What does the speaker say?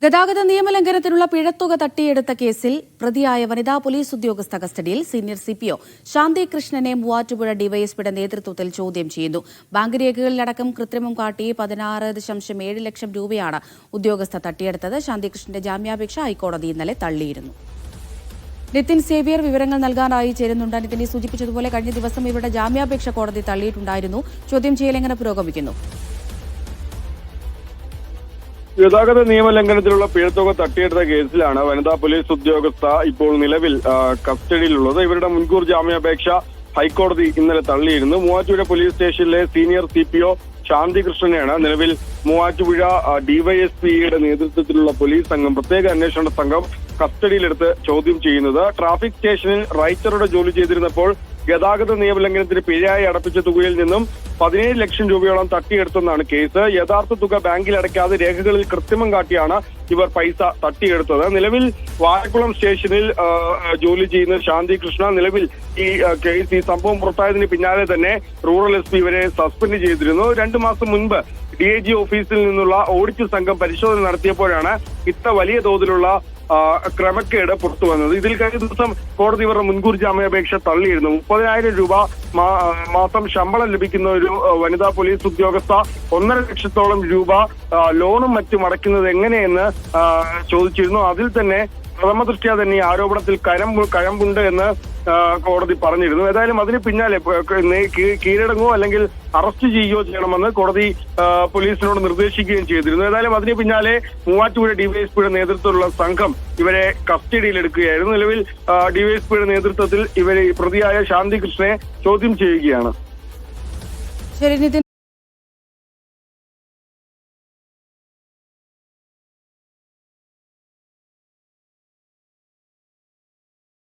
ഗതാഗത നിയമലംഘനത്തിനുള്ള പിഴത്തുക തട്ടിയെടുത്ത കേസിൽ പ്രതിയായ വനിതാ പോലീസ് ഉദ്യോഗസ്ഥ കസ്റ്റഡിയിൽ സീനിയർ സിപിഒ ശാന്തി കൃഷ്ണനെ മൂവാറ്റുപുഴ ഡിവൈഎസ്പിയുടെ നേതൃത്വത്തിൽ ചോദ്യം ചെയ്യുന്നു. ബാങ്ക് രേഖകളിലടക്കം കൃത്രിമം കാട്ടി 16.7 ലക്ഷം രൂപയാണ് ഉദ്യോഗസ്ഥ തട്ടിയെടുത്തത്. ശാന്തി കൃഷ്ണന്റെ ജാമ്യാപേക്ഷ ഹൈക്കോടതി ഇന്നലെ തള്ളിയിരുന്നു. നിതിൻ സേവ്യർ വിവരങ്ങൾ നൽകാനായി ചേരുന്നുണ്ട്. നിതിനെ സൂചിപ്പിച്ചതുപോലെ കഴിഞ്ഞ ദിവസം ഇവരുടെ ജാമ്യാപേക്ഷ കോടതി തള്ളിയിട്ടുണ്ടായിരുന്നു. ചോദ്യം ചെയ്യൽ എങ്ങനെ പുരോഗമിക്കുന്നു? ഗതാഗത നിയമലംഘനത്തിലുള്ള പിഴത്തുക തട്ടിയെടുത്ത കേസിലാണ് വനിതാ പോലീസ് ഉദ്യോഗസ്ഥ ഇപ്പോൾ നിലവിൽ കസ്റ്റഡിയിലുള്ളത്. ഇവരുടെ മുൻകൂർ ജാമ്യാപേക്ഷ ഹൈക്കോടതി ഇന്നലെ തള്ളിയിരുന്നു. മൂവാറ്റുപുഴ പോലീസ് സ്റ്റേഷനിലെ സീനിയർ സിപിഒ ശാന്തി കൃഷ്ണനെയാണ് നിലവിൽ മൂവാറ്റുപുഴ ഡിവൈഎസ്പിയുടെ നേതൃത്വത്തിലുള്ള പോലീസ് സംഘം, പ്രത്യേക അന്വേഷണ സംഘം കസ്റ്റഡിയിലെടുത്ത് ചോദ്യം ചെയ്യുന്നത്. ട്രാഫിക് സ്റ്റേഷനിൽ റൈറ്ററുടെ ജോലി ചെയ്തിരുന്നപ്പോൾ ഗതാഗത നിയമലംഘനത്തിന് പിഴയായി അടപ്പിച്ച തുകയിൽ നിന്നും 17 ലക്ഷം രൂപയോളം തട്ടിയെടുത്തെന്നാണ് കേസ്. യഥാർത്ഥ തുക ബാങ്കിൽ അടയ്ക്കാതെ രേഖകളിൽ കൃത്രിമം കാട്ടിയാണ് ഇവർ പൈസ തട്ടിയെടുത്തത്. നിലവിൽ വാഴക്കുളം സ്റ്റേഷനിൽ ജോലി ചെയ്യുന്ന ശാന്തി കൃഷ്ണ നിലവിൽ ഈ സംഭവം പുറത്തായതിന് പിന്നാലെ തന്നെ റൂറൽ എസ് പി ഇവരെ സസ്പെൻഡ് ചെയ്തിരുന്നു. 2 മാസം മുൻപ് DIG ഓഫീസിൽ നിന്നുള്ള ഓഡിറ്റ് സംഘം പരിശോധന നടത്തിയപ്പോഴാണ് ഇത്ര വലിയ തോതിലുള്ള ക്രമക്കേട് പുറത്തു വന്നത്. ഇതിൽ കഴിഞ്ഞ ദിവസം കോടതി ഇവരുടെ മുൻകൂർ ജാമ്യാപേക്ഷ തള്ളിയിരുന്നു. 30,000 രൂപ മാസം ശമ്പളം ലഭിക്കുന്ന ഒരു വനിതാ പോലീസ് ഉദ്യോഗസ്ഥ 1.5 ലക്ഷത്തോളം രൂപ ലോണും മറ്റും അടയ്ക്കുന്നത് എങ്ങനെയെന്ന് ചോദിച്ചിരുന്നു. അതിൽ തന്നെ പ്രഥമ ദൃഷ്ട്യാ തന്നെ ഈ ആരോപണത്തിൽ കഴമ്പുണ്ട് എന്ന് കോടതി പറഞ്ഞിരുന്നു. ഏതായാലും അതിന് പിന്നാലെ കീഴടങ്ങുകയോ അല്ലെങ്കിൽ അറസ്റ്റ് ചെയ്യുകയോ ചെയ്യണമെന്ന് കോടതി പോലീസിനോട് നിർദ്ദേശിക്കുകയും ചെയ്തിരുന്നു. ഏതായാലും അതിന് പിന്നാലെ മൂവാറ്റുപുഴ ഡിവൈഎസ്പിയുടെ നേതൃത്വത്തിലുള്ള സംഘം ഇവരെ കസ്റ്റഡിയിലെടുക്കുകയായിരുന്നു. നിലവിൽ ഡിവൈഎസ്പിയുടെ നേതൃത്വത്തിൽ ഇവരെ പ്രതിയായ ശാന്തി കൃഷ്ണനെ ചോദ്യം ചെയ്യുകയാണ്. ശരി നിതിൻ.